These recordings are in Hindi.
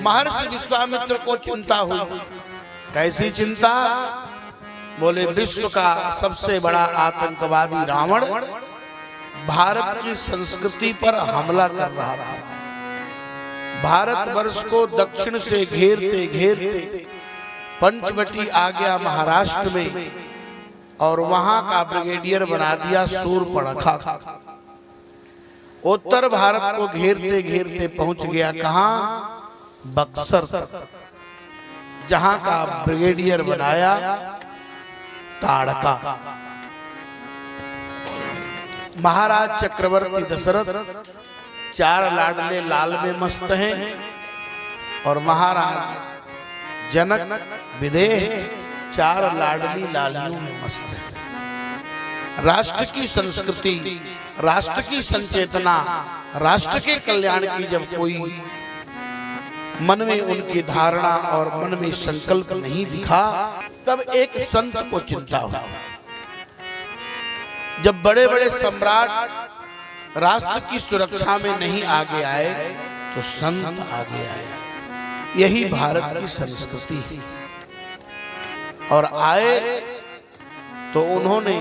महर्षि विश्वामित्र को चिंता हुई। कैसी चिंता? बोले विश्व का सबसे बड़ा आतंकवादी रावण भारत की संस्कृति पर हमला कर रहा था। भारतवर्ष को दक्षिण से घेरते घेरते पंचवटी आ गया महाराष्ट्र में, और वहां का ब्रिगेडियर बना दिया शूर्पणखा। उत्तर भारत को घेरते घेरते पहुंच गया कहां? बक्सर तक, जहां का ब्रिगेडियर बनाया ताड़का। महाराज चक्रवर्ती दशरथ चार लाडले लाल में मस्त हैं, और महाराज जनक विदेह चार लाडली लालियों में मस्त हैं। राष्ट्र की संस्कृति, राष्ट्र की संचेतना, राष्ट्र के कल्याण की जब कोई मन में उनकी धारणा और मन में संकल्प नहीं दिखा, तब एक संत को चिंता हुई। जब बड़े बड़े सम्राट राष्ट्र की सुरक्षा में नहीं आगे आए, तो संत आगे आए। यही भारत की संस्कृति है। और आए तो उन्होंने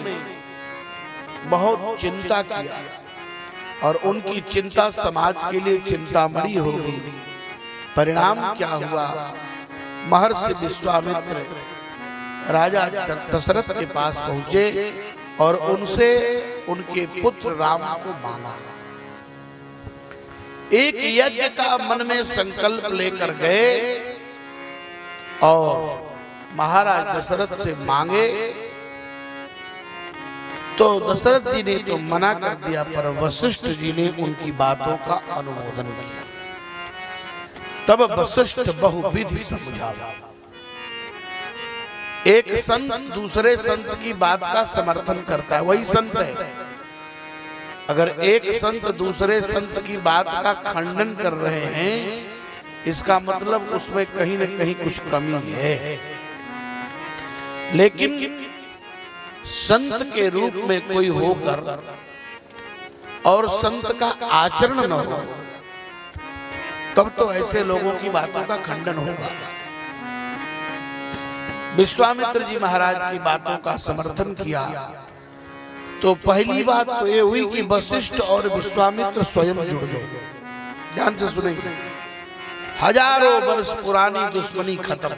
बहुत चिंता किया, और उनकी चिंता समाज के लिए चिंतामणि हो गई। परिणाम क्या हुआ? महर्षि विश्वामित्र राजा दशरथ के पास पहुंचे और उनसे उनके पुत्र राम को मांगा। एक यज्ञ का मन में संकल्प लेकर गए और महाराज दशरथ से मांगे, तो दशरथ जी ने तो मना कर दिया, पर वशिष्ठ जी ने उनकी बातों का अनुमोदन किया। तब वशिष्ठ बहुविधि समझावा। एक संत दूसरे संत की बात का समर्थन करता है, वही संत है। अगर एक संत दूसरे संत की बात का खंडन कर रहे हैं, इसका मतलब उसमें कहीं न कहीं कुछ कमी है। लेकिन संत के रूप में कोई होकर और संत का आचरण न हो, तब तो ऐसे लोगों की बातों का खंडन होगा। विश्वामित्र जी महाराज की बातों का समर्थन किया, तो पहली बात तो ये हुई कि वशिष्ठ और विश्वामित्र स्वयं जुड़ गए। ध्यान से सुनेंगे। हजारों वर्ष पुरानी दुश्मनी खत्म।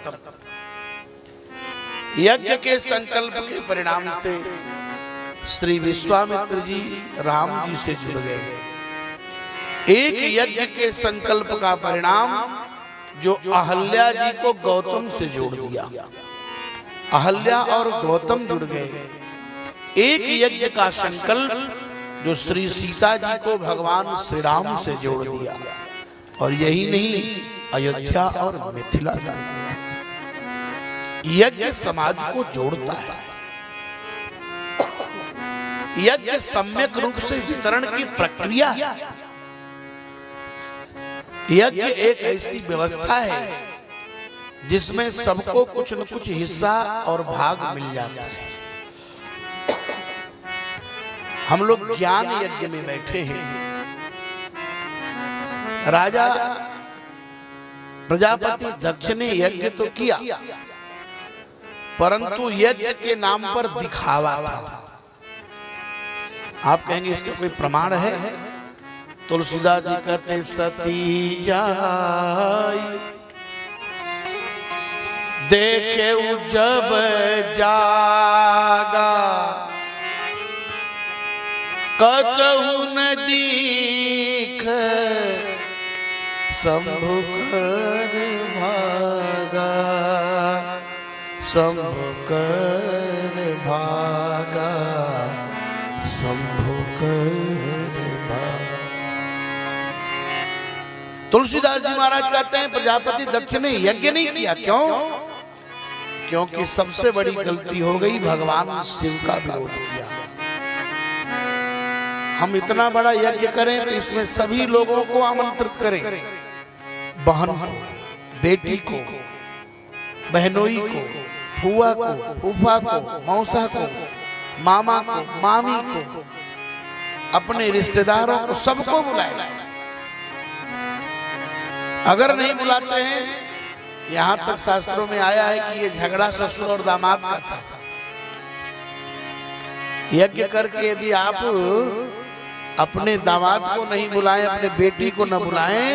यज्ञ के संकल्प के परिणाम से श्री विश्वामित्र जी राम जी से जुड़ गए। एक यज्ञ के संकल्प का परिणाम जो अहल्या जी को गौतम से जोड़ दिया। अहल्या और गौतम जुड़ गए। एक यज्ञ का संकल्प जो श्री सीता जी को भगवान श्री राम से जोड़ दिया। और यही नहीं, अयोध्या और मिथिला। यज्ञ समाज को जोड़ता है। यज्ञ सम्यक रूप से वितरण की प्रक्रिया है। यज्ञ एक ऐसी व्यवस्था है जिसमें सबको कुछ न कुछ हिस्सा और भाग मिल जाता है। हम लोग ज्ञान यज्ञ में बैठे हैं। राजा प्रजापति दक्ष ने यज्ञ तो किया, परंतु यज्ञ के नाम पर दिखावा था। आप कहेंगे इसका कोई प्रमाण है? तुलसीदास जी कहते सती जाई देखे जब जागा कतहु न दीख शंभु कर भागा शंभु कर भागा शंभु कर भागा। तुलसीदास जी महाराज कहते हैं प्रजापति दक्ष ने यज्ञ नहीं किया। क्यों? क्योंकि सबसे बड़ी गलती हो गई, भगवान शिव का विरोध किया। हम इतना बड़ा यज्ञ करें तो इसमें सभी लोगों को आमंत्रित करें, बहन को, बेटी को, बहनोई को, फुआ को, फूफा को, मौसा को, मामा को, मामी को, अपने रिश्तेदारों को, सबको बुलाए। अगर नहीं बुलाते हैं, यहां तक शास्त्रों में आया है कि ये झगड़ा ससुर और दामाद का था। यज्ञ करके यदि आप अपने दामाद को नहीं बुलाएं, अपने बेटी को न बुलाएं,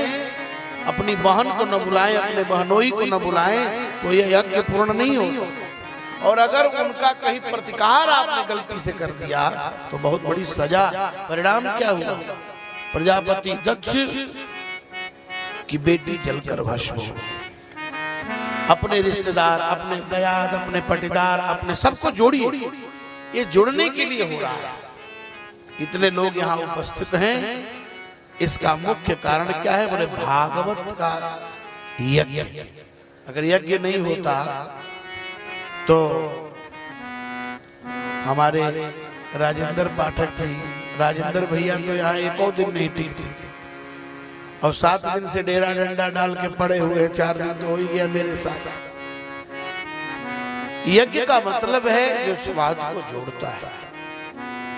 अपनी बहन को न बुलाएं, अपने बहनोई को न बुलाएं, तो यह यज्ञ पूर्ण नहीं होता। और अगर उनका कहीं प्रतिकार आपने गलती से कर दिया तो बहुत बड़ी सजा। परिणाम क्या हुआ? प्रजापति दक्ष की बेटी जलकर भस्म हो गई। अपने रिश्तेदार, अपने दयाद, अपने पटीदार, अपने सबको जोड़िए। ये जुड़ने के लिए हो रहा है। इतने लोग यहाँ उपस्थित हैं, इसका मुख्य कारण क्या है? बोले भागवत का यज्ञ। अगर यज्ञ नहीं होता तो हमारे राजेंद्र पाठक जी, राजेंद्र भैया तो यहाँ एक और दिन नहीं टिकते, और 7 दिन से डेरा डंडा डाल के पड़े हुए, 4 दिन तो हो ही गया मेरे साथ। यज्ञ का मतलब है जो समाज को जोड़ता है।